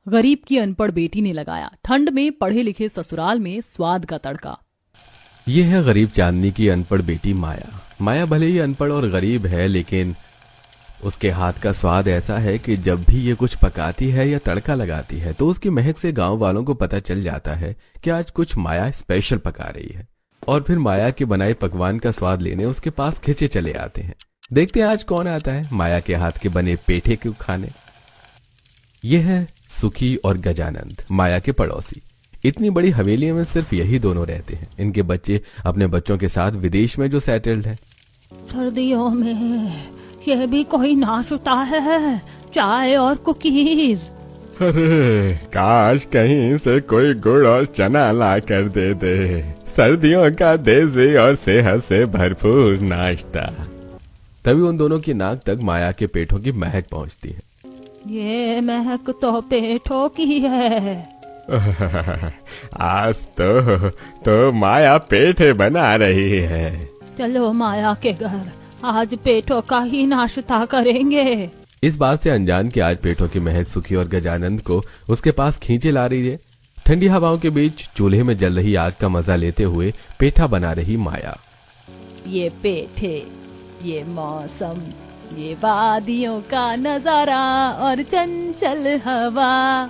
गरीब की अनपढ़ बेटी ने लगाया ठंड में पढ़े लिखे ससुराल में स्वाद का तड़का। ये है गरीब चांदनी की अनपढ़ बेटी माया। माया भले ही अनपढ़ और गरीब है, लेकिन उसके हाथ का स्वाद ऐसा है कि जब भी ये कुछ पकाती है या तड़का लगाती है तो उसकी महक से गांव वालों को पता चल जाता है कि आज कुछ माया स्पेशल पका रही है। और फिर माया के बनाए पकवान का स्वाद लेने उसके पास खिंचे चले आते हैं। देखते हैं आज कौन आता है माया के हाथ के बने पेठे को खाने। ये है सुखी और गजानंद, माया के पड़ोसी। इतनी बड़ी हवेली में सिर्फ यही दोनों रहते हैं। इनके बच्चे अपने बच्चों के साथ विदेश में जो सेटल्ड है। सर्दियों में यह भी कोई नाश्ता है, चाय और कुकीज। अरे काश कहीं से कोई गुड़ और चना ला कर दे दे। सर्दियों का देसी और सेहत से भरपूर नाश्ता। तभी उन दोनों की नाक तक माया के पेठों की महक पहुंचती है। ये महक तो पेठों की है। आज तो माया पेठे बना रही है। चलो माया के घर, आज पेठों का ही नाश्ता करेंगे। इस बात से अनजान कि आज पेठों की महक सुखी और गजानंद को उसके पास खींचे ला रही है। ठंडी हवाओं के बीच चूल्हे में जल रही आग का मजा लेते हुए पेठा बना रही माया। ये पेठे, ये मौसम, ये वादियों का नजारा और चंचल हवा।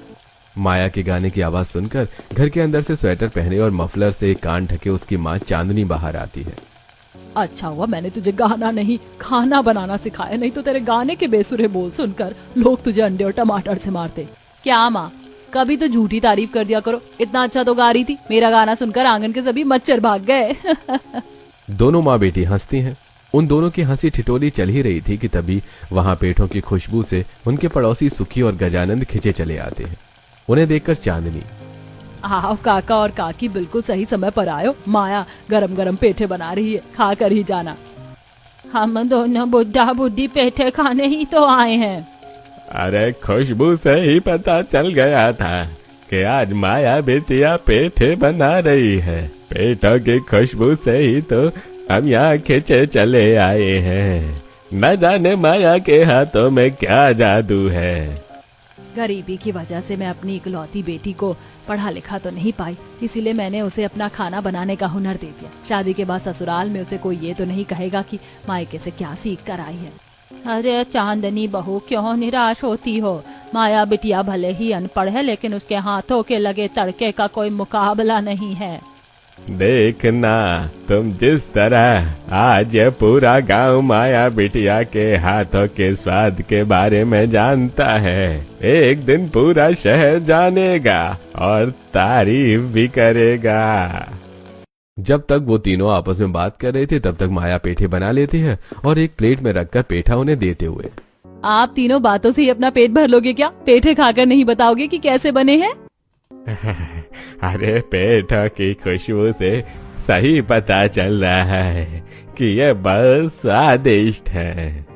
माया के गाने की आवाज सुनकर घर के अंदर से स्वेटर पहने और मफलर से कान ढके उसकी माँ चांदनी बाहर आती है। अच्छा हुआ मैंने तुझे गाना नहीं खाना बनाना सिखाया, नहीं तो तेरे गाने के बेसुरे बोल सुनकर लोग तुझे अंडे और टमाटर से मारते। क्या माँ, कभी तो झूठी तारीफ कर दिया करो। इतना अच्छा तो गा रही थी, मेरा गाना सुनकर आंगन के सभी मच्छर भाग गए। दोनों माँ बेटी हंसती हैं। उन दोनों की हंसी ठिठोली चल ही रही थी कि तभी वहां पेठों की खुशबू से उनके पड़ोसी सुखी और गजानंद खिंचे चले आते हैं। उन्हें देखकर चांदनी, आओ काका और काकी, बिल्कुल सही समय पर आयो। माया गरम गरम पेठे बना रही है, खा कर ही जाना। हम दोनों बुढ़ा बुढ़ी पेठे खाने ही तो आए हैं। अरे खुशबू से ही पता चल गया था कि आज माया बेटिया पेठे बना रही है। पेठों की खुशबू से ही तो हम यहाँ खिंचे चले आए हैं। न जाने माया के हाथों में क्या जादू है। गरीबी की वजह से मैं अपनी इकलौती बेटी को पढ़ा लिखा तो नहीं पाई, इसीलिए मैंने उसे अपना खाना बनाने का हुनर दे दिया। शादी के बाद ससुराल में उसे कोई ये तो नहीं कहेगा कि मायके से क्या सीख कर आई है। अरे चांदनी बहू, क्यों निराश होती हो? माया बिटिया भले ही अनपढ़ है, लेकिन उसके हाथों के लगे तड़के का कोई मुकाबला नहीं है। देखना, तुम जिस तरह आज ये पूरा गांव माया बिटिया के हाथों के स्वाद के बारे में जानता है, एक दिन पूरा शहर जानेगा और तारीफ भी करेगा। जब तक वो तीनों आपस में बात कर रहे थे तब तक माया पेठे बना लेती है और एक प्लेट में रखकर पेठा उन्हें देते हुए, आप तीनों बातों से ही अपना पेट भर लोगे क्या? पेठे खाकर नहीं बताओगे कि कैसे बने हैं? अरे पेठों की खुशबू से सही पता चल रहा है कि ये बहुत स्वादिष्ट है।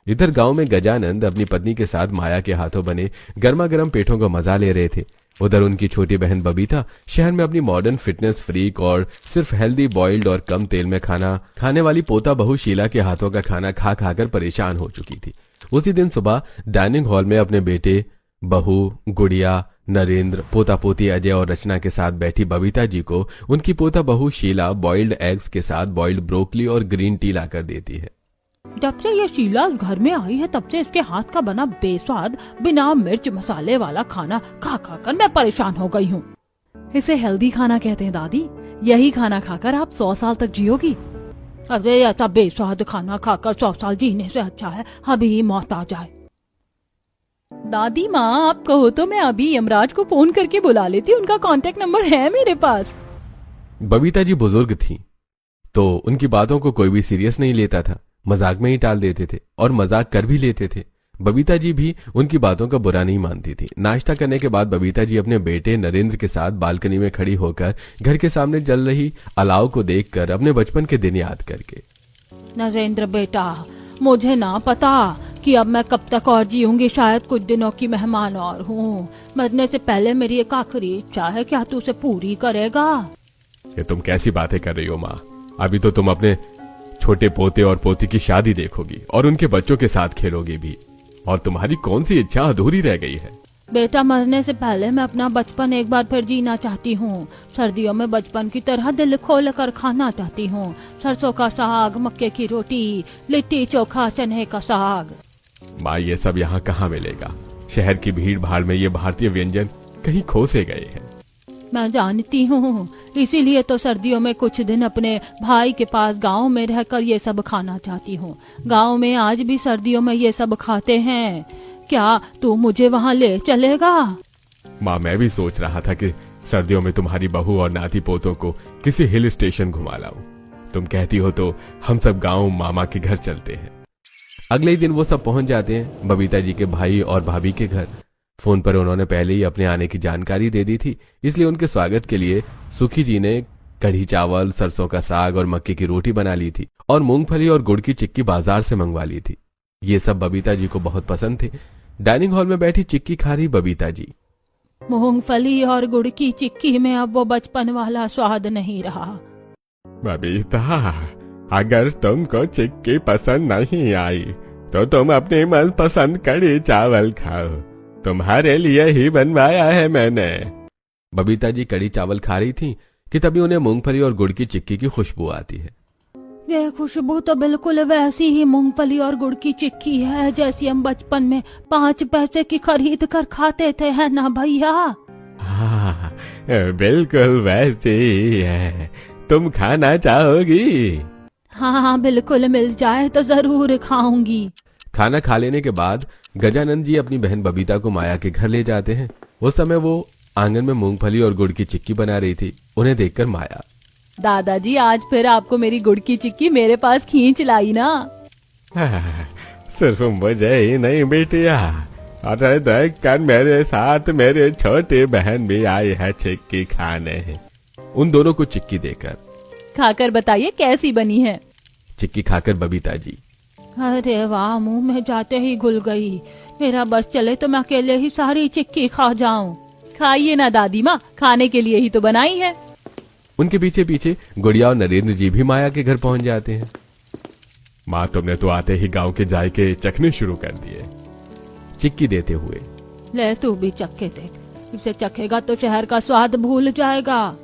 इधर गांव में गजानंद अपनी पत्नी के साथ माया के हाथों बने गर्मा गर्म पेठों का मजा ले रहे थे। उधर उनकी छोटी बहन बबीता शहर में अपनी मॉडर्न फिटनेस फ्रीक और सिर्फ हेल्दी बॉइल्ड और कम तेल में खाना खाने वाली पोता बहू शीला के हाथों का खाना खा खाकर परेशान हो चुकी थी। उसी दिन सुबह डाइनिंग हॉल में अपने बेटे, बहू, गुड़िया, नरेंद्र, पोता पोती अजय और रचना के साथ बैठी बबीता जी को उनकी पोता बहू शीला बॉइल्ड एग्स के साथ बॉइल्ड ब्रोकली और ग्रीन टी लाकर देती है। जब से ये शीला घर में आई है तब से इसके हाथ का बना बेस्वाद बिना मिर्च मसाले वाला खाना खा खा कर मैं परेशान हो गई हूँ। इसे हेल्दी खाना कहते हैं दादी। यही खाना खाकर आप 100 साल तक जियोगी। अरे ऐसा बेस्वाद खाना खाकर 100 साल जीने से अच्छा है अभी ही मौत आ जाए। दादी माँ, आप कहो तो मैं अभी यमराज को फोन करके बुला लेती, उनका कांटेक्ट नंबर है मेरे पास। बबीता जी बुजुर्ग थी तो उनकी बातों को कोई भी सीरियस नहीं लेता था, मजाक में ही टाल देते थे और मजाक कर भी लेते थे। बबीता जी भी उनकी बातों का बुरा नहीं मानती थी। नाश्ता करने के बाद बबीता जी अपने बेटे नरेंद्र के साथ बालकनी में खड़ी होकर घर के सामने जल रही अलाव को देखकर अपने बचपन के दिन याद करके, नरेंद्र बेटा, मुझे ना पता कि अब मैं कब तक और जीऊंगी। शायद कुछ दिनों की मेहमान और हूँ। मरने से पहले मेरी एक आखिरी इच्छा है, क्या तू उसे पूरी करेगा? ये तुम कैसी बातें कर रही हो माँ? अभी तो तुम अपने छोटे पोते और पोती की शादी देखोगी और उनके बच्चों के साथ खेलोगी भी, और तुम्हारी कौन सी इच्छा अधूरी रह गई है? बेटा मरने से पहले मैं अपना बचपन एक बार फिर जीना चाहती हूँ। सर्दियों में बचपन की तरह दिल खोल कर खाना चाहती हूँ। सरसों का साग, मक्के की रोटी, लिट्टी चोखा, चने का साग। माँ, ये सब यहाँ कहाँ मिलेगा? शहर की भीड़ भाड़ में ये भारतीय व्यंजन कहीं खो से गए हैं। मैं जानती हूँ, इसीलिए तो सर्दियों में कुछ दिन अपने भाई के पास गांव में रहकर ये सब खाना चाहती हूँ। गांव में आज भी सर्दियों में ये सब खाते हैं। क्या तू मुझे वहाँ ले चलेगा? माँ, मैं भी सोच रहा था कि सर्दियों में तुम्हारी बहू और नाती पोतों को किसी हिल स्टेशन घुमा लाऊं। तुम कहती हो तो हम सब गांव मामा के घर चलते हैं। अगले ही दिन वो सब पहुंच जाते हैं बबीता जी के भाई और भाभी के घर। फोन पर उन्होंने पहले ही अपने आने की जानकारी दे दी थी, इसलिए उनके स्वागत के लिए सुखी जी ने कढ़ी चावल, सरसों का साग और मक्के की रोटी बना ली थी और मूंगफली और गुड़ की चिक्की बाजार से मंगवा ली थी। ये सब बबीता जी को बहुत पसंद थे। डाइनिंग हॉल में बैठी चिक्की खा रही बबीता जी। मूंगफली और गुड़ की चिक्की में अब वो बचपन वाला स्वाद नहीं रहा। बबीता, अगर तुमको चिक्की पसंद नहीं आई तो तुम अपनी मनपसंद कढ़ी चावल खाओ। तुम्हारे लिए ही बनवाया है मैंने। बबीता जी कढ़ी चावल खा रही थी कि तभी उन्हें मूंगफली और गुड़ की चिक्की की खुशबू आती है। ये खुशबू तो बिल्कुल वैसी ही मूंगफली और गुड़ की चिक्की है जैसी हम बचपन में 5 पैसे की खरीद कर खाते थे, है ना भैया? हाँ, बिल्कुल वैसी ही है। तुम खाना चाहोगी? हाँ बिल्कुल, मिल जाए तो जरूर खाऊंगी। खाना खा लेने के बाद गजानंद जी अपनी बहन बबीता को माया के घर ले जाते हैं। उस समय वो आंगन में मूंगफली और गुड़ की चिक्की बना रही थी। उन्हें देखकर माया, दादाजी आज फिर आपको मेरी गुड़ की चिक्की मेरे पास खींच लाई ना? सिर्फ मुझे ही नहीं बेटिया, अरे देख कर मेरे साथ मेरी छोटी बहन भी आई है चिक्की खाने। उन दोनों को चिक्की देकर, खाकर बताइए कैसी बनी है? चिक्की खाकर बबीता जी, अरे वाह, मुंह में जाते ही घुल गई। मेरा बस चले तो मैं अकेले ही सारी चिक्की खा जाऊं। खाइए ना दादी माँ, खाने के लिए ही तो बनाई है। उनके पीछे पीछे गुड़िया और नरेंद्र जी भी माया के घर पहुंच जाते हैं। माँ, तुमने तो आते ही गांव के जायके चखने शुरू कर दिए, चिक्की देते हुए। ले तू भी चखे देख, इसे चखेगा तो शहर का स्वाद भूल जाएगा।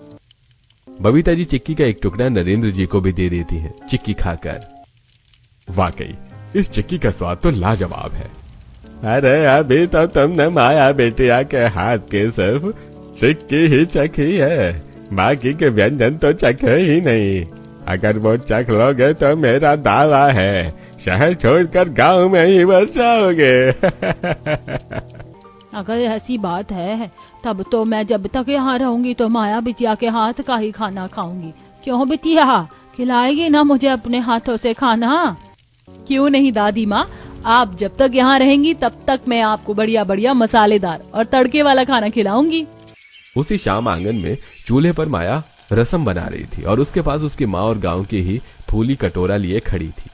बबीता जी चिक्की का एक टुकड़ा नरेंद्र जी को भी दे देती है। चिक्की खाकर, वाकई इस चिक्की का स्वाद तो लाजवाब है। अरे अभी तो तुमने माया बेटिया के हाथ के सिर्फ चिक्की ही चखी है, बाकी के व्यंजन तो चखे ही नहीं। अगर वो चख लोगे तो मेरा दावा है शहर छोड़कर गांव में ही बस जाओगे। अगर ऐसी बात है तब तो मैं जब तक यहाँ रहूंगी तो माया बिटिया के हाथ का ही खाना खाऊंगी। क्यों बिटिया, खिलाएगी ना मुझे अपने हाथों से खाना? क्यों नहीं दादी माँ, आप जब तक यहाँ रहेंगी तब तक मैं आपको बढ़िया बढ़िया मसालेदार और तड़के वाला खाना खिलाऊंगी। उसी शाम आंगन में चूल्हे पर माया रसम बना रही थी और उसके पास उसकी माँ और गांव की ही फूली कटोरा लिए खड़ी थी।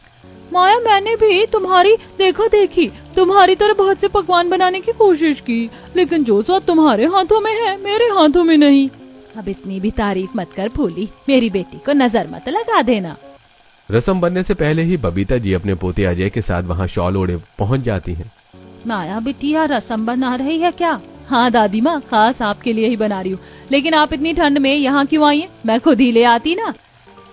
माया, मैंने भी तुम्हारी देखा देखी तुम्हारी तरह बहुत से पकवान बनाने की कोशिश की, लेकिन जो स्वाद तुम्हारे हाथों में है मेरे हाथों में नहीं। अब इतनी भी तारीफ मत कर फूली, मेरी बेटी को नजर मत लगा देना। रसम बनने से पहले ही बबीता जी अपने पोते अजय के साथ वहाँ शॉल ओढ़े पहुँच जाती हैं। माया बिटिया रसम बना रही है क्या? हाँ दादी माँ, खास आपके लिए ही बना रही हूँ, लेकिन आप इतनी ठंड में यहाँ क्यों आई हैं? मैं खुद ही ले आती ना।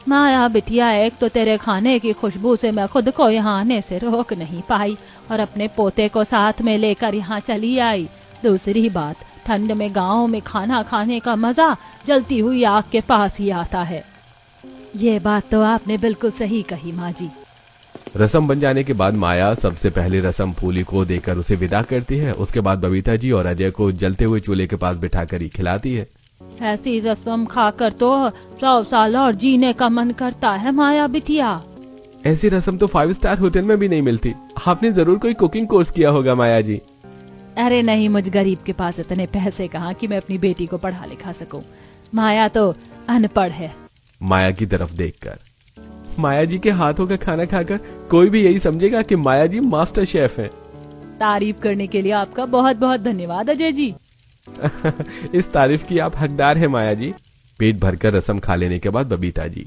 माया बिटिया, एक तो तेरे खाने की खुशबू से मैं खुद को यहाँ आने से रोक नहीं पाई और अपने पोते को साथ में लेकर यहाँ चली आई। दूसरी बात, ठंड में गांव में खाना खाने का मजा जलती हुई आग के पास ही आता है। ये बात तो आपने बिल्कुल सही कही माँ जी। रसम बन जाने के बाद माया सबसे पहले रसम फूली को देकर उसे विदा करती है। उसके बाद बबीता जी और अजय को जलते हुए चूल्हे के पास बिठाकर ही खिलाती है। ऐसी रसम खाकर तो 100 साल और जीने का मन करता है माया बिटिया। ऐसी रसम तो 5 स्टार होटल में भी नहीं मिलती। आपने जरूर कोई कुकिंग कोर्स किया होगा माया जी। अरे नहीं, मुझ गरीब के पास इतने पैसे कहाँ कि मैं अपनी बेटी को पढ़ा लिखा सकूं। माया तो अनपढ़ है। माया की तरफ देखकर, माया जी के हाथों का खाना खाकर कोई भी यही समझेगा कि माया जी मास्टर शेफ हैं। तारीफ करने के लिए आपका बहुत बहुत धन्यवाद अजय जी। इस तारीफ की आप हकदार हैं माया जी। पेट भरकर रसम खा लेने के बाद बबीता जी,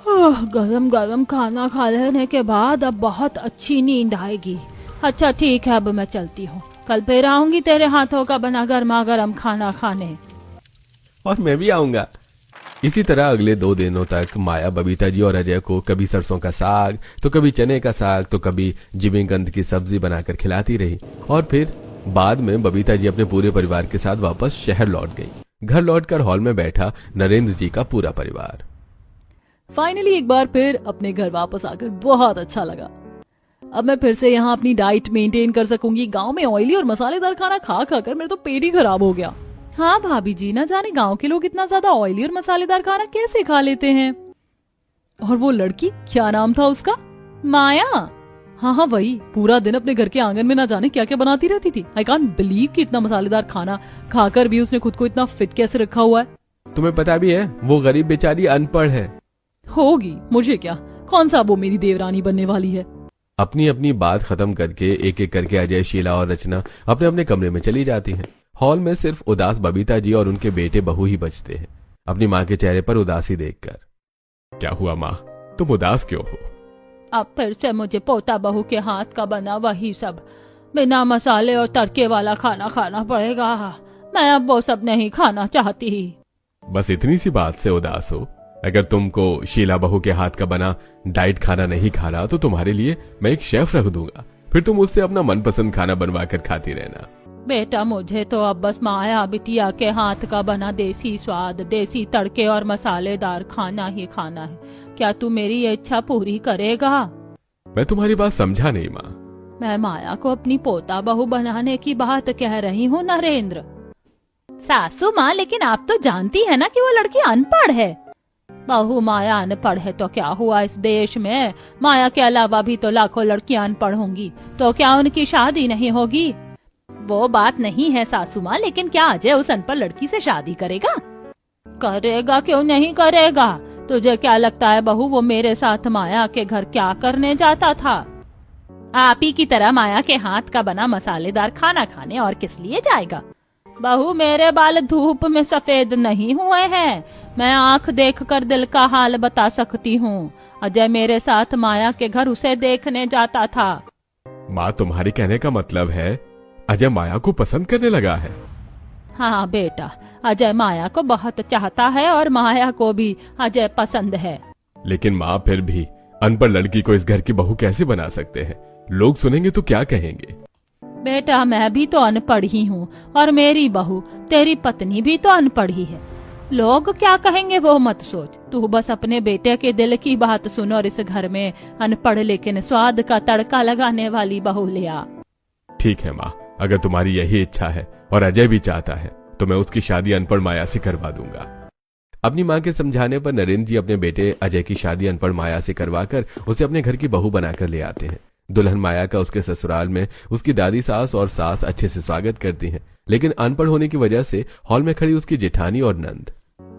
गरम गरम खाना खा लेने के बाद अब बहुत अच्छी नींद आएगी। अच्छा ठीक है, अब मैं चलती हूँ। कल फिर आऊंगी तेरे हाथों का बना गर्मा गर्म खाना खाने। और मैं भी आऊंगा। इसी तरह अगले 2 दिनों तक माया बबीता जी और अजय को कभी सरसों का साग, तो कभी चने का साग, तो कभी जिमीकंद की सब्जी बनाकर खिलाती रही। और फिर बाद में बबीता जी अपने पूरे परिवार के साथ वापस शहर लौट गई। घर लौटकर हॉल में बैठा नरेंद्र जी का पूरा परिवार। फाइनली एक बार फिर अपने घर वापस आकर बहुत अच्छा लगा। अब मैं फिर से यहाँ अपनी डाइट मेंटेन कर सकूंगी। गांव में ऑयली और मसालेदार खाना खा खा कर मेरा तो पेट ही खराब हो गया। हाँ भाभी जी, ना जाने गांव के लोग इतना ज्यादा ऑयली और मसालेदार खाना कैसे खा लेते हैं। और वो लड़की, क्या नाम था उसका? माया। हाँ वही, पूरा दिन अपने घर के आंगन में ना जाने क्या क्या बनाती रहती थी। आई कांट बिलीव कि इतना मसालेदार खाना खाकर भी उसने खुद को इतना फिट कैसे रखा हुआ है। तुम्हें पता भी है वो गरीब बेचारी अनपढ़ है। होगी, मुझे क्या, कौन सा वो मेरी देवरानी बनने वाली है। अपनी अपनी बात खत्म करके एक एक करके अजय, शीला और रचना अपने अपने कमरे में चली जाती हैं। हॉल में सिर्फ उदास बबीता जी और उनके बेटे बहू ही बचते हैं, अपनी माँ के चेहरे पर उदासी देखकर। क्या हुआ माँ, तुम उदास क्यों हो? अब फिर से मुझे पोता बहू के हाथ का बना वही सब बिना मसाले और तड़के वाला खाना खाना पड़ेगा। मैं अब वो सब नहीं खाना चाहती। बस इतनी सी बात से उदास हो? अगर तुमको शीला बहू के हाथ का बना डाइट खाना नहीं खाना तो तुम्हारे लिए मैं एक शेफ रख दूंगा, फिर तुम उससे अपना मनपसंद खाना बनवा कर खाती रहना। बेटा, मुझे तो अब बस माया बिटिया के हाथ का बना देसी स्वाद, देसी तड़के और मसालेदार खाना ही खाना है। क्या तू मेरी ये इच्छा पूरी करेगा? मैं तुम्हारी बात समझा नहीं माँ। मैं माया को अपनी पोता बहू बनाने की बात कह रही हूँ नरेंद्र। सासू माँ, लेकिन आप तो जानती है ना कि वो लड़की अनपढ़ है। बहू माया अनपढ़ है तो क्या हुआ, इस देश में माया के अलावा भी तो लाखों लड़कियां अनपढ़ होंगी, तो क्या उनकी शादी नहीं होगी? वो बात नहीं है सासू माँ, लेकिन क्या अजय उस अनपढ़ लड़की से शादी करेगा? करेगा, क्यों नहीं करेगा। तुझे क्या लगता है बहू, वो मेरे साथ माया के घर क्या करने जाता था? आप ही की तरह माया के हाथ का बना मसालेदार खाना खाने, और किस लिए जाएगा? बहू, मेरे बाल धूप में सफेद नहीं हुए हैं। मैं आंख देखकर दिल का हाल बता सकती हूँ। अजय मेरे साथ माया के घर उसे देखने जाता था। माँ, तुम्हारे कहने का मतलब है अजय माया को पसंद करने लगा है? हाँ बेटा, अजय माया को बहुत चाहता है और माया को भी अजय पसंद है। लेकिन माँ, फिर भी अनपढ़ लड़की को इस घर की बहू कैसे बना सकते हैं? लोग सुनेंगे तो क्या कहेंगे? बेटा, मैं भी तो अनपढ़ ही हूँ, और मेरी बहू तेरी पत्नी भी तो अनपढ़ ही है। लोग क्या कहेंगे वो मत सोच, तू बस अपने बेटे के दिल की बात सुन और इस घर में अनपढ़ लेकिन स्वाद का तड़का लगाने वाली बहू ले आ। ठीक है माँ, अगर तुम्हारी यही इच्छा है और अजय भी चाहता है तो मैं उसकी शादी अनपढ़ माया से करवा दूंगा। अपनी माँ के समझाने पर नरेंद्र जी अपने बेटे अजय की शादी अनपढ़ माया से करवाकर उसे अपने घर की बहू बनाकर ले आते हैं। दुल्हन माया का उसके ससुराल में उसकी दादी सास और सास अच्छे से स्वागत करती हैं, लेकिन अनपढ़ होने की वजह से हॉल में खड़ी उसकी जेठानी और नंद।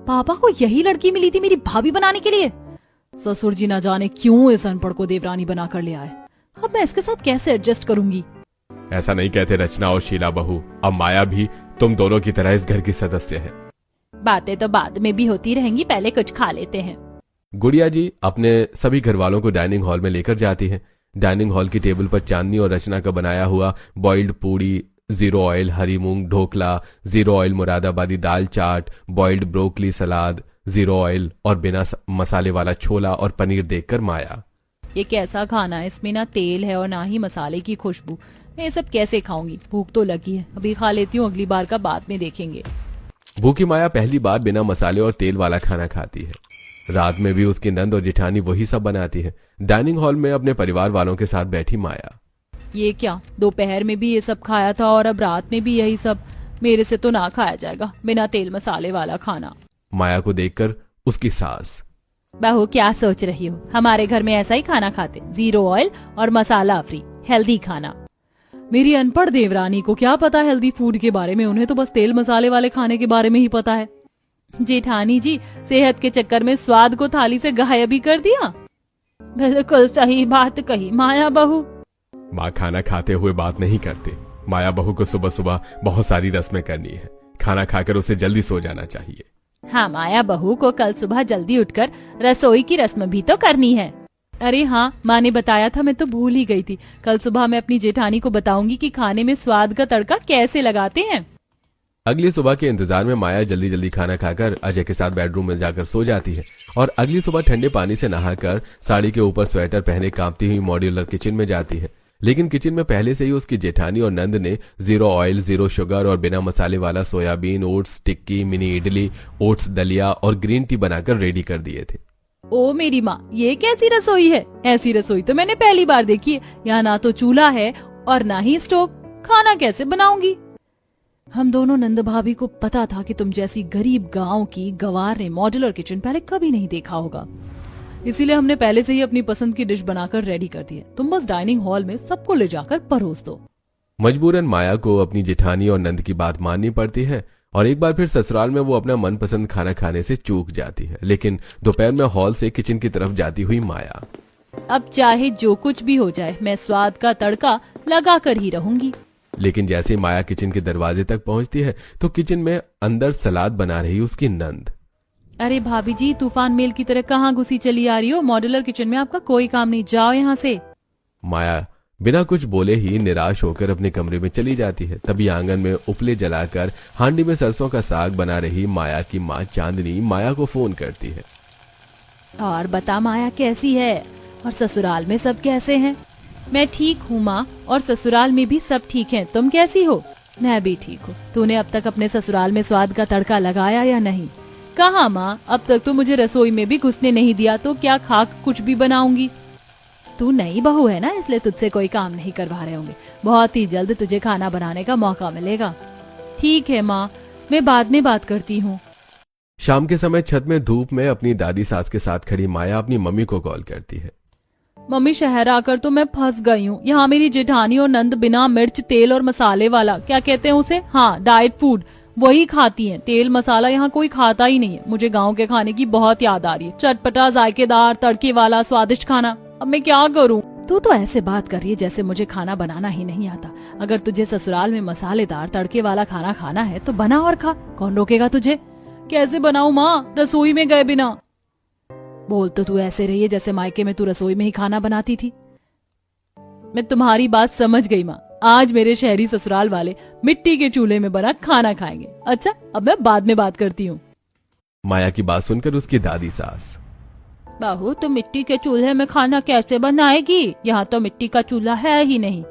पापा को यही लड़की मिली थी मेरी भाभी बनाने के लिए। ससुर जी ना जाने क्यों इस अनपढ़ को देवरानी बनाकर ले आए। अब मैं इसके साथ कैसे एडजस्ट करूंगी? ऐसा नहीं कहते रचना और शीला बहू, अब माया भी तुम दोनों की तरह इस घर की सदस्य है। बातें तो बाद में भी होती रहेंगी, पहले कुछ खा लेते हैं। गुड़िया जी अपने सभी घर वालों को डाइनिंग हॉल में लेकर जाती है। डाइनिंग हॉल की टेबल पर चांदनी और रचना का बनाया हुआ बॉइल्ड पूड़ी, 0 ऑयल हरी मूंग ढोकला, 0 ऑयल मुरादाबादी दाल चाट, बॉइल्ड ब्रोकली सलाद, 0 ऑयल और बिना मसाले वाला छोला और पनीर देखकर माया, ये कैसा खाना है, इसमें ना तेल है और ना ही मसाले की खुशबू। मैं ये सब कैसे खाऊंगी? भूख तो लगी है, अभी खा लेती हूँ, अगली बार का बाद में देखेंगे। भूखी माया पहली बार बिना मसाले और तेल वाला खाना खाती है। रात में भी उसकी नंद और जेठानी वही सब बनाती है। डाइनिंग हॉल में अपने परिवार वालों के साथ बैठी माया, ये क्या, दोपहर में भी ये सब खाया था और अब रात में भी यही सब? मेरे से तो ना खाया जाएगा बिना तेल मसाले वाला खाना। माया को देखकर उसकी सास, बहू क्या सोच रही हो, हमारे घर में ऐसा ही खाना खाते, 0 ऑयल और मसाला फ्री, हेल्दी खाना। मेरी अनपढ़ देवरानी को क्या पता हेल्दी फूड के बारे में, उन्हें तो बस तेल मसाले वाले खाने के बारे में ही पता है। जेठानी जी, सेहत के चक्कर में स्वाद को थाली से गायब ही कर दिया। बिल्कुल सही बात कही माया बहू। माँ खाना खाते हुए बात नहीं करते। माया बहू को सुबह सुबह बहुत सारी रस्में करनी है, खाना खाकर उसे जल्दी सो जाना चाहिए। हाँ, माया बहू को कल सुबह जल्दी उठकर रसोई की रस्म भी तो करनी है। अरे हाँ, माँ ने बताया था, मैं तो भूल ही गई थी। कल सुबह मैं अपनी जेठानी को बताऊंगी कि खाने में स्वाद का तड़का कैसे लगाते हैं। अगली सुबह के इंतजार में माया जल्दी जल्दी खाना खाकर अजय के साथ बेडरूम में जाकर सो जाती है और अगली सुबह ठंडे पानी से नहाकर साड़ी के ऊपर स्वेटर पहने कांपती हुई मॉड्यूलर किचन में जाती है। लेकिन किचन में पहले से ही उसकी जेठानी और नंद ने 0 ऑयल 0 शुगर और बिना मसाले वाला सोयाबीन ओट्स टिक्की मिनी इडली ओट्स दलिया और ग्रीन टी बनाकर रेडी कर दिए थे। ओ मेरी माँ, ये कैसी रसोई है? ऐसी रसोई तो मैंने पहली बार देखी है। यहाँ ना तो चूल्हा है और ना ही स्टोव, खाना कैसे बनाऊंगी? हम दोनों नंद भाभी को पता था कि तुम जैसी गरीब गांव की गवार ने मॉड्यूलर किचन पहले कभी नहीं देखा होगा, इसीलिए हमने पहले से ही अपनी पसंद की डिश बनाकर रेडी कर दी है। तुम बस डाइनिंग हॉल में सबको ले जाकर परोस दो। मजबूरन माया को अपनी जेठानी और नंद की बात माननी पड़ती है और एक बार फिर ससुराल में वो अपना मनपसंद खाना खाने से चूक जाती है। लेकिन दोपहर में हॉल से किचन की तरफ जाती हुई माया, अब चाहे जो कुछ भी हो जाए, मैं स्वाद का तड़का लगा कर ही रहूंगी। लेकिन जैसे ही माया किचन के दरवाजे तक पहुंचती है तो किचन में अंदर सलाद बना रही उसकी नंद। अरे भाभी जी, तूफान मेल की तरह कहाँ घुसी चली आ रही हो? मॉड्यूलर किचन में आपका कोई काम नहीं, जाओ यहाँ से। माया बिना कुछ बोले ही निराश होकर अपने कमरे में चली जाती है। तभी आंगन में उपले जलाकर हांडी में सरसों का साग बना रही माया की माँ चांदनी माया को फोन करती है। और बता माया, कैसी है? और ससुराल में सब कैसे हैं? मैं ठीक हूँ माँ, और ससुराल में भी सब ठीक हैं। तुम कैसी हो? मैं भी ठीक हूँ। तूने अब तक अपने ससुराल में स्वाद का तड़का लगाया या नहीं? कहाँ माँ, अब तक तो मुझे रसोई में भी घुसने नहीं दिया, तो क्या खाक कुछ भी बनाऊंगी? तू नई बहू है ना, इसलिए तुझसे कोई काम नहीं करवा रहे होंगे। बहुत ही जल्द तुझे खाना बनाने का मौका मिलेगा। ठीक है माँ, मैं बाद में बात करती हूँ। शाम के समय छत में धूप में अपनी दादी सास के साथ खड़ी माया अपनी मम्मी को कॉल करती है। मम्मी, शहर आकर तो मैं फंस गई हूँ। यहाँ मेरी जेठानी और नंद बिना मिर्च तेल और मसाले वाला, क्या कहते हैं उसे, हाँ डाइट फूड, वही खाती हैं। तेल मसाला यहाँ कोई खाता ही नहीं है। मुझे गांव के खाने की बहुत याद आ रही है, चटपटा जायकेदार तड़के वाला स्वादिष्ट खाना। अब मैं क्या करूँ? तू तो ऐसे बात कर रही है जैसे मुझे खाना बनाना ही नहीं आता। अगर तुझे ससुराल में मसालेदार तड़के वाला खाना खाना है तो बना और खा, कौन रोकेगा तुझे? कैसे बनाऊं माँ, रसोई में गए बिना? बोल तो तू ऐसे रही है जैसे मायके में तू रसोई में ही खाना बनाती थी। मैं तुम्हारी बात समझ गई माँ। आज मेरे शहरी ससुराल वाले मिट्टी के चूल्हे में बना खाना खाएंगे। अच्छा, अब मैं बाद में बात करती हूँ। माया की बात सुनकर उसकी दादी सास, बहू, तुम मिट्टी के चूल्हे में खाना कैसे बनाएगी? यहाँ तो मिट्टी का चूल्हा है ही नहीं।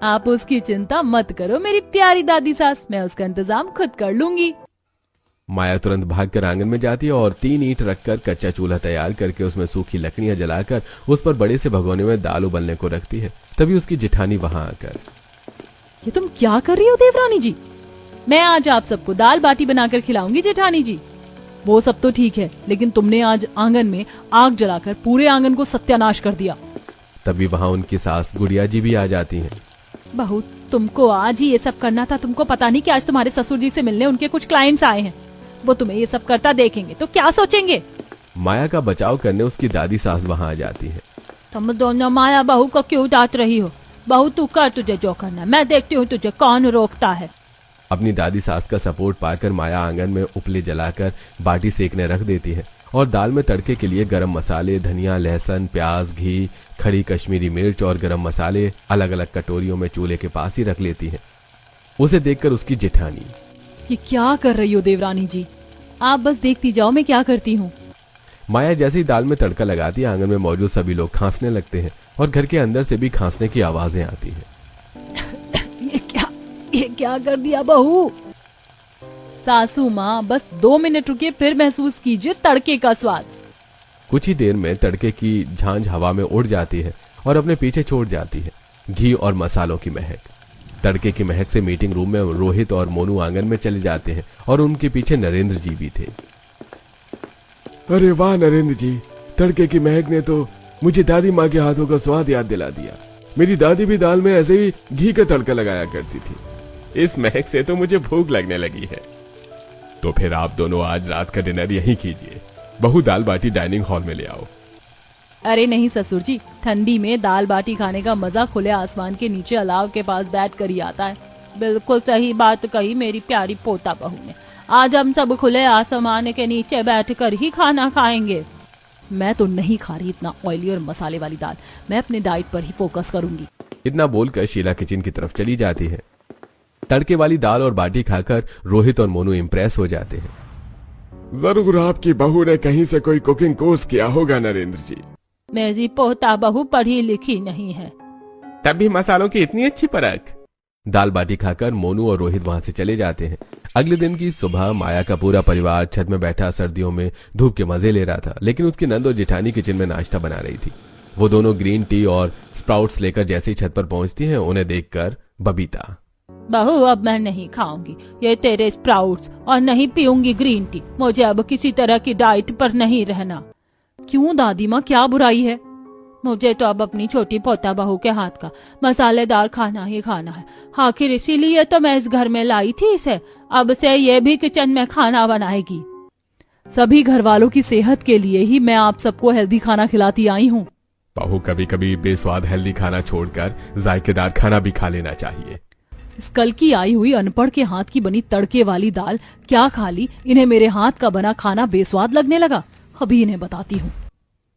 आप उसकी चिंता मत करो मेरी प्यारी दादी सास, मैं उसका इंतजाम खुद कर लूंगी। माया तुरंत भागकर आंगन में जाती है और 3 ईंट रखकर कच्चा चूल्हा तैयार करके उसमें सूखी लकड़ियां जलाकर उस पर बड़े से भगोने में दाल उबलने को रखती है। तभी उसकी जेठानी वहां आकर, ये तुम क्या कर रही हो देवरानी जी? मैं आज आप सबको दाल बाटी बनाकर खिलाऊंगी जेठानी जी। वो सब तो ठीक है, लेकिन तुमने आज आंगन में आग जलाकर पूरे आंगन को सत्यानाश कर दिया। तभी वहां उनकी सास गुड़िया जी भी आ जाती हैं। बहू, तुमको आज ही ये सब करना था। तुमको पता नहीं कि आज तुम्हारे ससुर जी से मिलने उनके कुछ क्लाइंट्स आए हैं। वो तुम्हें ये सब करता देखेंगे तो क्या सोचेंगे? माया का बचाव करने उसकी दादी सास वहां आ जाती है। तुम दोनों माया बहू को क्यों डांट रही हो? बहू तू कर, तुझे जो करना, मैं देखती हूँ तुझे कौन रोकता है। अपनी दादी सास का सपोर्ट पाकर माया आंगन में उपले जलाकर बाटी सेकने रख देती है और दाल में तड़के के लिए गरम मसाले, धनिया, लहसुन, प्याज, घी, खड़ी कश्मीरी मिर्च और गरम मसाले अलग अलग कटोरियों में चूल्हे के पास ही रख लेती है। उसे देखकर उसकी जेठानी, ये क्या कर रही हो देवरानी जी? आप बस देखती जाओ मैं क्या करती हूँ। माया जैसे ही दाल में तड़का लगाती है, आंगन में मौजूद सभी लोग खांसने लगते हैं और घर के अंदर से भी खांसने की आवाजें आती हैं। ये क्या कर दिया बहू? सासू माँ, बस 2 मिनट रुकिए, फिर महसूस कीजिए तड़के का स्वाद। कुछ ही देर में तड़के की झांझ हवा में उड़ जाती है और अपने पीछे छोड़ जाती है घी और मसालों की महक। तड़के की महक से मीटिंग रूम में रोहित और मोनू आंगन में चले जाते हैं और उनके पीछे नरेंद्र जी भी थे। अरे वाह नरेंद्र जी, तड़के की महक ने तो मुझे दादी माँ के हाथों का स्वाद याद दिला दिया। मेरी दादी भी दाल में ऐसे ही घी का तड़का लगाया करती थी। इस महक से तो मुझे भूख लगने लगी है। तो फिर आप दोनों आज रात का डिनर यहीं कीजिए। बहू दाल बाटी डाइनिंग हॉल में ले आओ। अरे नहीं ससुर जी, ठंडी में दाल बाटी खाने का मजा खुले आसमान के नीचे अलाव के पास बैठ कर ही आता है। बिल्कुल सही बात कही मेरी प्यारी पोता बहू ने। आज हम सब खुले आसमान के नीचे बैठकर ही खाना खाएंगे। मैं तो नहीं खा रही इतना ऑयली और मसाले वाली दाल। मैं अपने डाइट पर ही फोकस करूंगी। इतना बोलकर शीला किचन की तरफ चली जाती है। तड़के वाली दाल और बाटी खाकर रोहित और मोनू इम्प्रेस हो जाते हैं। जरूर आपकी बहू ने कहीं से कोई कुकिंग कोर्स किया होगा नरेंद्र जी। मेरी पोता बहू पढ़ी लिखी नहीं है। तब भी मसालों की इतनी अच्छी परख। दाल बाटी खाकर मोनू और रोहित वहां से चले जाते हैं। अगले दिन की सुबह माया का पूरा परिवार छत में बैठा सर्दियों में धूप के मजे ले रहा था, लेकिन उसकी नंद और जेठानी किचन में नाश्ता बना रही थी। वो दोनों ग्रीन टी और स्प्राउट्स लेकर जैसे ही छत पर पहुंचती हैं, उन्हें देखकर बबीता, बहू अब मैं नहीं खाऊंगी ये तेरे स्प्राउट्स और नहीं पीऊंगी ग्रीन टी। मुझे अब किसी तरह की डाइट पर नहीं रहना। क्यों दादी माँ, क्या बुराई है? मुझे तो अब अपनी छोटी पोता बहू के हाथ का मसालेदार खाना ही खाना है। आखिर इसीलिए तो मैं इस घर में लाई थी इसे। अब से ये भी किचन में खाना बनाएगी। सभी घर वालों की सेहत के लिए ही मैं आप सबको हेल्दी खाना खिलाती आई हूँ। बहू कभी कभी बेस्वाद हेल्दी खाना छोड़कर जायकेदार खाना भी खा लेना चाहिए। इस कल की आई हुई अनपढ़ के हाथ की बनी तड़के वाली दाल क्या खा ली, इन्हें मेरे हाथ का बना खाना बेस्वाद लगने लगा। अभी इन्हें बताती हूँ।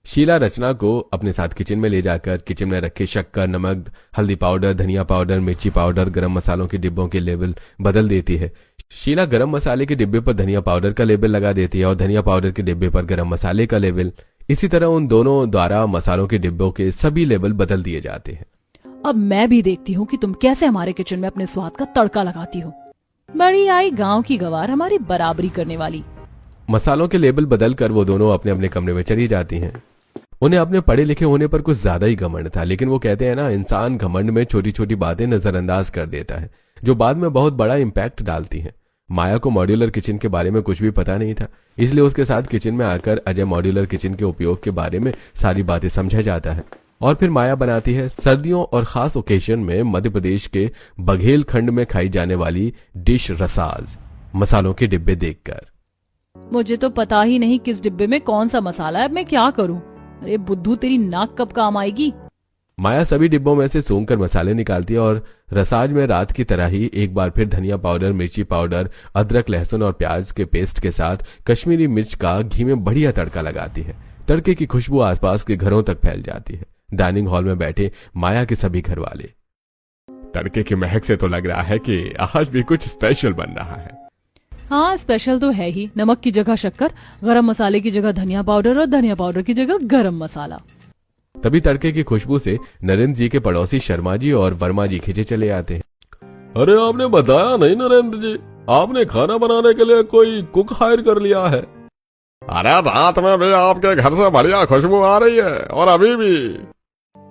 शीला रचना को अपने साथ किचन में ले जाकर किचन में रखे शक्कर, नमक, हल्दी पाउडर, धनिया पाउडर, मिर्ची पाउडर, गरम मसालों के डिब्बों के लेबल बदल देती है। शीला गरम मसाले के डिब्बे पर धनिया पाउडर का लेबल लगा देती है और धनिया पाउडर के डिब्बे पर गरम मसाले का लेबल। इसी तरह उन दोनों द्वारा मसालों के डिब्बों के सभी लेबल बदल दिए जाते हैं। अब मैं भी देखती हूँ कि तुम कैसे हमारे किचन में अपने स्वाद का तड़का लगाती हो। बड़ी आई गांव की गवार, हमारी बराबरी करने वाली। मसालों के लेबल बदलकर वो दोनों अपने अपने कमरे में चली जाती हैं। उन्हें अपने पढ़े लिखे होने पर कुछ ज्यादा ही घमंड था, लेकिन वो कहते हैं ना, इंसान घमंड में छोटी छोटी बातें नजरअंदाज कर देता है जो बाद में बहुत बड़ा इम्पैक्ट डालती हैं। माया को मॉड्यूलर किचन के बारे में कुछ भी पता नहीं था, इसलिए उसके साथ किचन में आकर अजय मॉड्यूलर किचन के उपयोग के बारे में सारी बातें समझा जाता है। और फिर माया बनाती है सर्दियों और खास ओकेजन में मध्य प्रदेश के बघेलखंड में खाई जाने वाली डिश रसाज, मसालों के डिब्बे देखकर। मुझे तो पता ही नहीं किस डिब्बे में कौन सा मसाला है, अब मैं क्या करूं? अरे बुद्धू, तेरी नाक कब काम आएगी? माया सभी डिब्बों में से सूंघकर मसाले निकालती है और रसाज में रात की तरह ही एक बार फिर धनिया पाउडर, मिर्ची पाउडर, अदरक, लहसुन और प्याज के पेस्ट के साथ कश्मीरी मिर्च का घी में बढ़िया तड़का लगाती है। तड़के की खुशबू आसपास के घरों तक फैल जाती है। डाइनिंग हॉल में बैठे माया के सभी घर वाले, तड़के की महक से तो लग रहा है कि आज भी कुछ स्पेशल बन रहा है। हाँ, स्पेशल तो है ही। नमक की जगह शक्कर, गरम मसाले की जगह धनिया पाउडर और धनिया पाउडर की जगह गरम मसाला। तभी तड़के की खुशबू से नरेंद्र जी के पड़ोसी शर्मा जी और वर्मा जी खींचे चले आते हैं। अरे आपने बताया नहीं नरेंद्र जी, आपने खाना बनाने के लिए कोई कुक हायर कर लिया है। अरे रात में भी आपके घर से बढ़िया खुशबू आ रही है और अभी भी।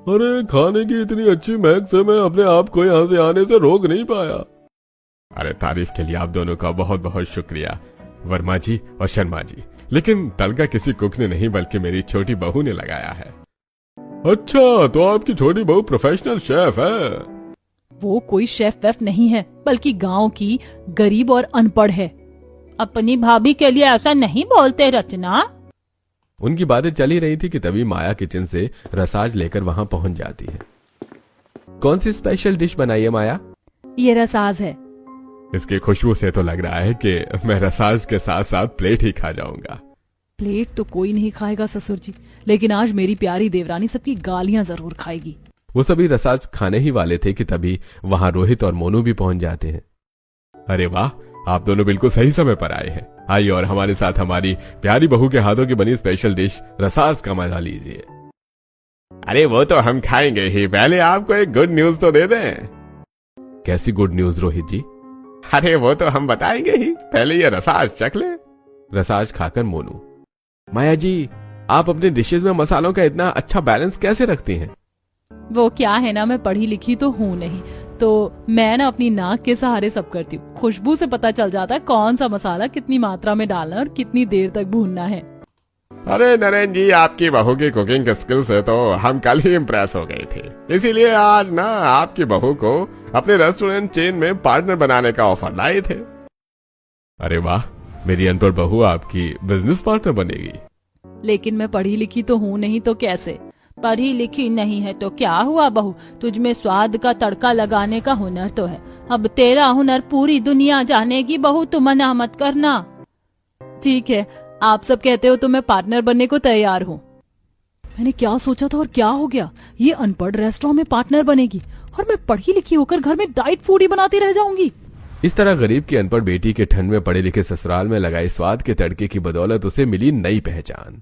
अरे खाने की इतनी अच्छी महक से मैं अपने आप को यहाँ से आने से रोक नहीं पाया। अरे तारीफ के लिए आप दोनों का बहुत बहुत शुक्रिया वर्मा जी और शर्मा जी, लेकिन तड़का किसी कुक ने नहीं बल्कि मेरी छोटी बहू ने लगाया है। अच्छा, तो आपकी छोटी बहू प्रोफेशनल शेफ है? वो कोई शेफ वेफ नहीं है, बल्कि गांव की गरीब और अनपढ़ है। अपनी भाभी के लिए ऐसा नहीं बोलते रचना। उनकी बातें चली रही थी कि तभी माया किचन से रसाज लेकर वहां पहुंच जाती है। कौन सी स्पेशल डिश बनाई है माया? ये रसाज है। इसकी खुशबू से तो लग रहा है कि मैं रसाज के साथ साथ प्लेट ही खा जाऊंगा। प्लेट तो कोई नहीं खाएगा ससुर जी, लेकिन आज मेरी प्यारी देवरानी सबकी गालियां जरूर खाएगी। वो सभी रसाज खाने ही वाले थे कि तभी वहां रोहित और मोनू भी पहुंच जाते हैं। अरे वाह, आप दोनों बिल्कुल सही समय पर आए हैं। आइए और हमारे साथ हमारी प्यारी बहू के हाथों की बनी स्पेशल डिश रसाज का मजा लीजिए। अरे वो तो हम खाएंगे ही, पहले आपको एक गुड न्यूज तो दे दें। कैसी गुड न्यूज रोहित जी? अरे वो तो हम बताएंगे ही, पहले ये रसाज चख ले। रसाज खाकर मोनू, माया जी आप अपने डिशेज में मसालों का इतना अच्छा बैलेंस कैसे रखती हैं? वो क्या है ना, मैं पढ़ी लिखी तो हूँ नहीं, तो मैं ना अपनी नाक के सहारे सब करती हूँ। खुशबू से पता चल जाता है कौन सा मसाला कितनी मात्रा में डालना और कितनी देर तक भूनना है। अरे नरेंद्र जी, आपकी बहू की कुकिंग के स्किल से तो हम कल ही इम्प्रेस हो गए थे, इसीलिए आज ना आपकी बहू को अपने रेस्टोरेंट चेन में पार्टनर बनाने का ऑफर लाए थे। अरे वाह, मेरी अनपढ़ बहू आपकी बिजनेस पार्टनर बनेगी। लेकिन मैं पढ़ी लिखी तो हूँ नहीं, तो कैसे? पढ़ी लिखी नहीं है तो क्या हुआ बहू, तुझमें स्वाद का तड़का लगाने का हुनर तो है। अब तेरा हुनर पूरी दुनिया जानेगी बहू, तू मना मत करना। ठीक है, आप सब कहते हो तो मैं पार्टनर बनने को तैयार हूँ। मैंने क्या सोचा था और क्या हो गया? ये अनपढ़ रेस्टोरेंट में पार्टनर बनेगी और मैं पढ़ी लिखी होकर घर में डाइट फूड ही बनाती रह जाऊंगी। इस तरह गरीब की अनपढ़ बेटी के ठंड में पढ़े लिखे ससुराल में लगाए स्वाद के तड़के की बदौलत उसे मिली नई पहचान।